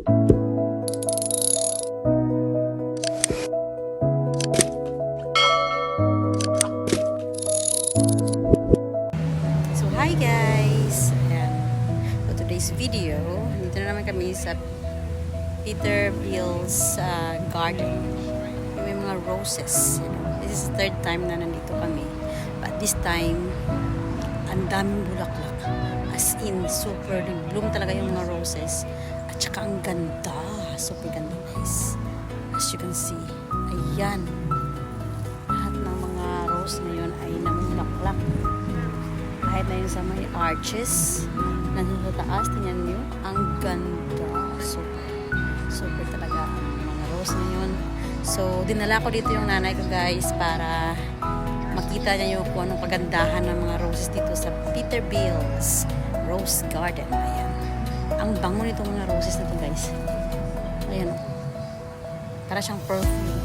So hi guys! Ayan. So today's video, dito na naman kami sa Peterbilt's garden. May mga roses. This is the third time na nandito kami. But this time, ang daming bulaklak. As in, super bloom talaga yung mga roses. At saka ang ganda. Super ganda guys. As you can see, ayan. Lahat ng mga rose na yun ay namulaklak. Kahit na yun sa may arches, nandun sa taas, tingnan nyo, ang ganda. Super talaga ang mga rose na yun. So, dinala ko dito yung nanay ko guys para makita niya yung kung anong kagandahan ng mga roses dito sa Peterbilt's Rose Garden. Ayan. Ang bango nito mga roses na to guys. Ayan. Para siyang perfume.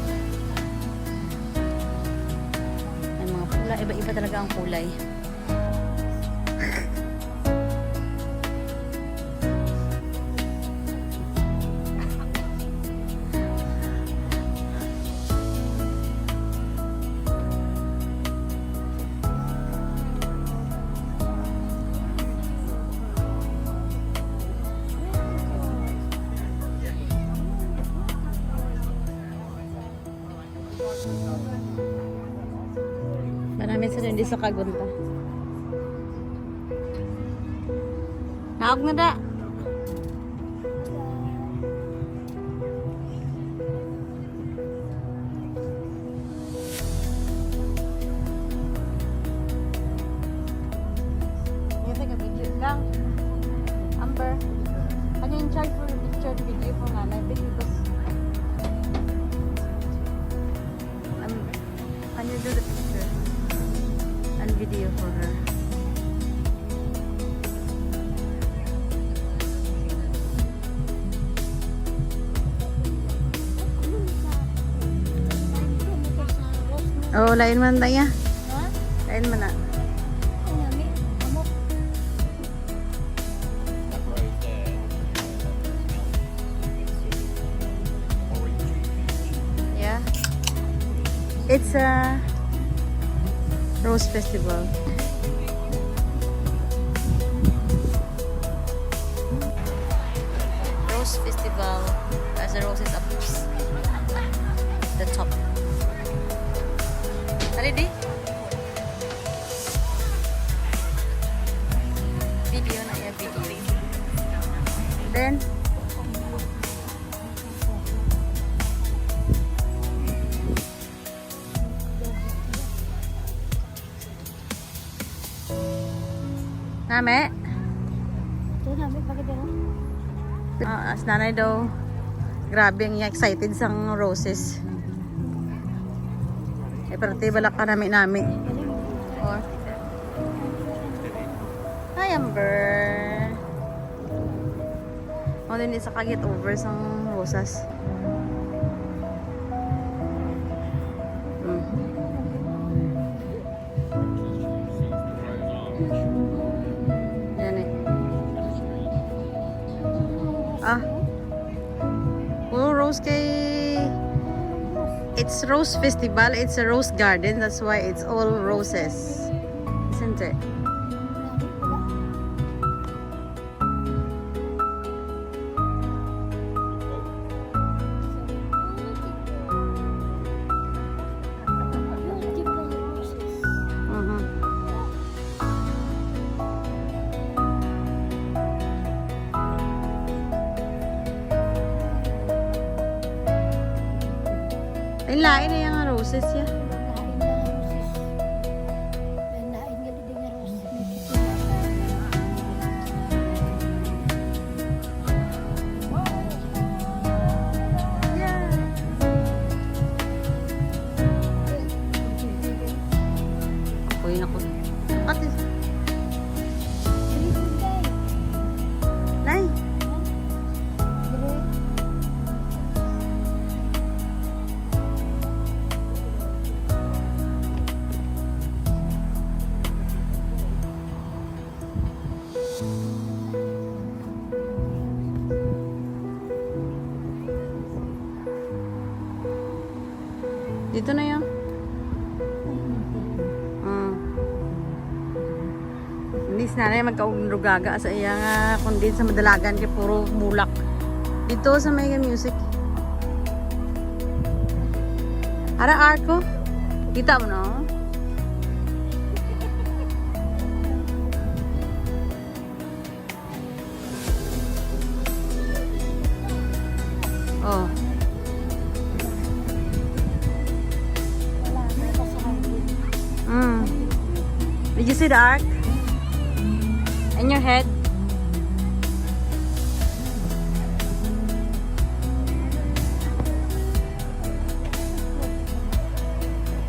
May mga kulay. Iba-iba talaga ang kulay. Marami sila hindi sa kagunta. Naog na da. Lang. Amber, ano yung charge for the picture video for nanay? Because can you do the picture and video for her? Oh, lain man tayo. Lain man na. It's a rose festival. Rose festival as the roses up the top. Ready? Video na ya video. Then Name? As nanay daw, grabe ang excited sang roses. Pero balak ka nami. Or hi Amber. O din isa kagit over sang rosas. Rose kay it's rose festival, it's a rose garden, that's why it's all roses, isn't it? Lain na yung roses ya. Apoy na ko. Ate. Nay. Dito na yan. Hindi sinanay magkaugrugaga sa iya nga kundi sa madalagan kay puro bulak. Dito sa Mega Music. Ara arko. Kita mo no? Oh. Did you see the arc? In your head?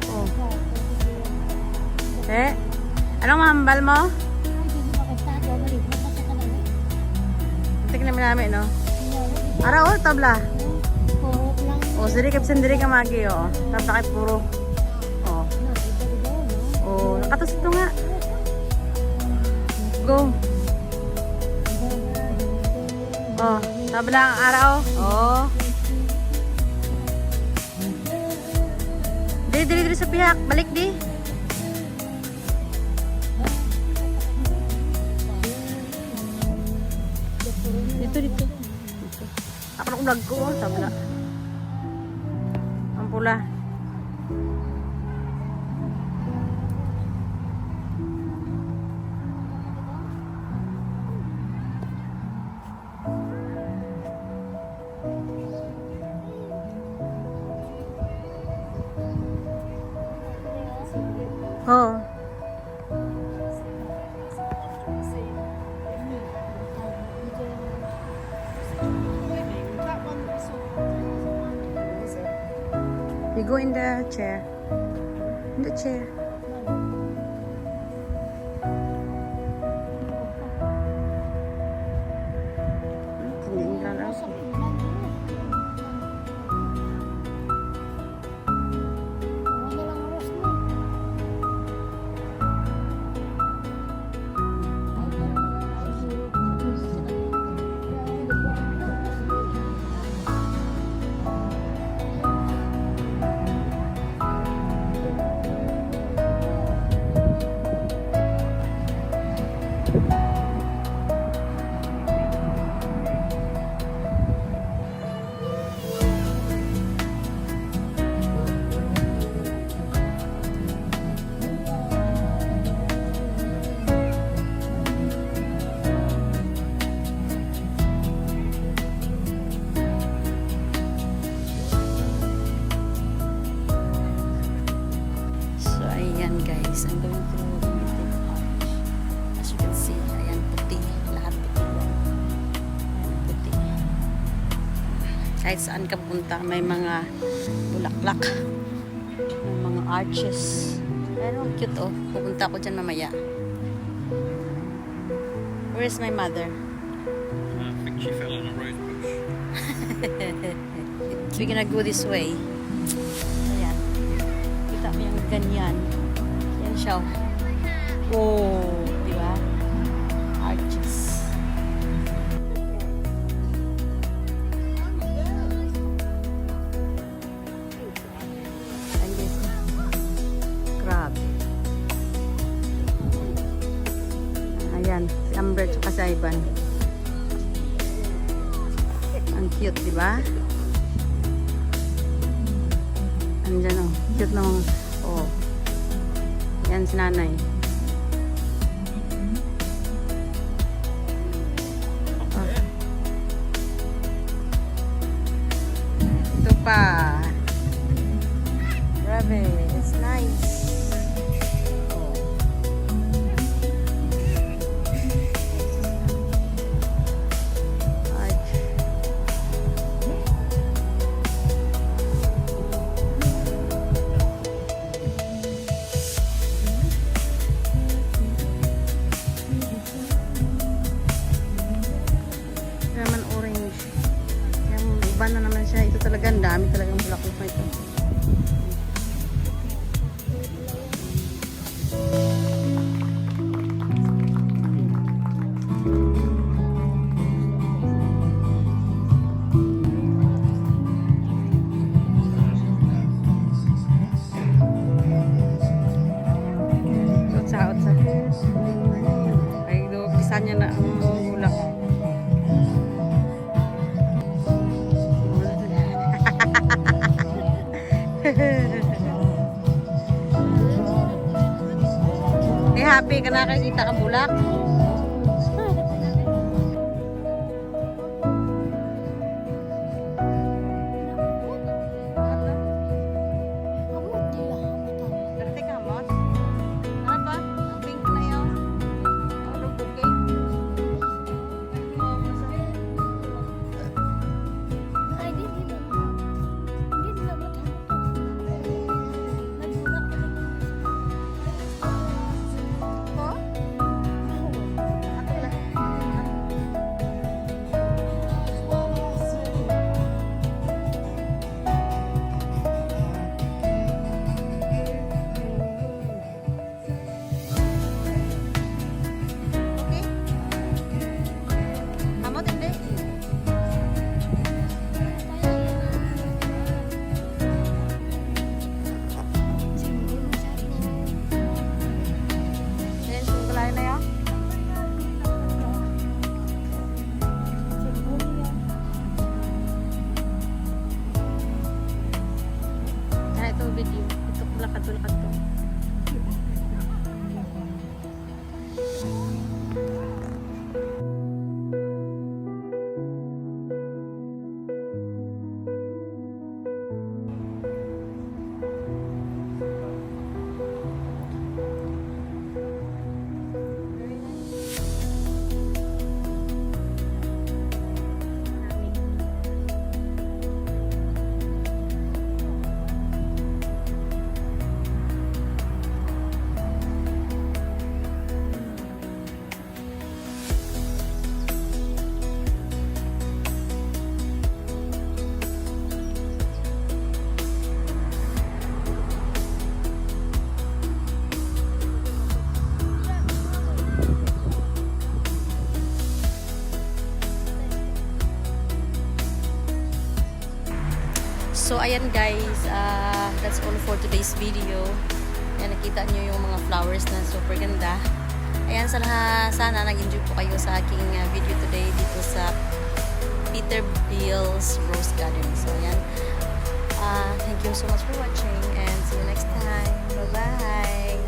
Oh. Eh? Anong mahambal mo? Tignan namin, no? Ara, oh, tabla. Oh, siri kapsan diri ka magi, oh. Tabla kay puro. Oh. Oh, nakatas ito nga. Go. Oh, tabla ang araw. Oh. Dili sa pihak. Balik di. Dito. Ako na vlog ko, oh. Tabla. Ang pula. Oh. You go in the chair. In the chair. Guys, I'm going through Mountain Arch. As you can see, ayan puti. Lahat puti yan. Ayan puti. Kahit saan ka punta, may mga bulaklak. May mga arches. Pero cute oh. Pupunta ako dyan mamaya. Where is my mother? I think she fell in a rose bush. We're gonna go this way. Ayan. Kita mo yung ganyan. Yan siya. Oh, di ba? Arches. And this crab. Ayan, si Amber at si Ivan. Ang cute, di ba? Andyan oh, cute nung oh. Yan si nanay. Oh. Ito pa. Grabe, it's nice. Oh. Naman orange. Yung iba na naman siya. Ito talaga, ang dami talagang bulaklak na ito. Eh, happy ka nakakita ka bulak? Berarti kamot? Ano ba? Ang pink na yun? Ano bouquet? Okay? Kamot hindi? Then, sungkulay na yun? Kaya ito video. Ito lakad-lakad to. So, ayan guys, that's all for today's video. Ayan, nakita nyo yung mga flowers na super ganda. Ayan, sana nag-enjoy po kayo sa aking video today dito sa Peterbilt's Rose Garden. So, ayan, thank you so much for watching and see you next time. Bye-bye!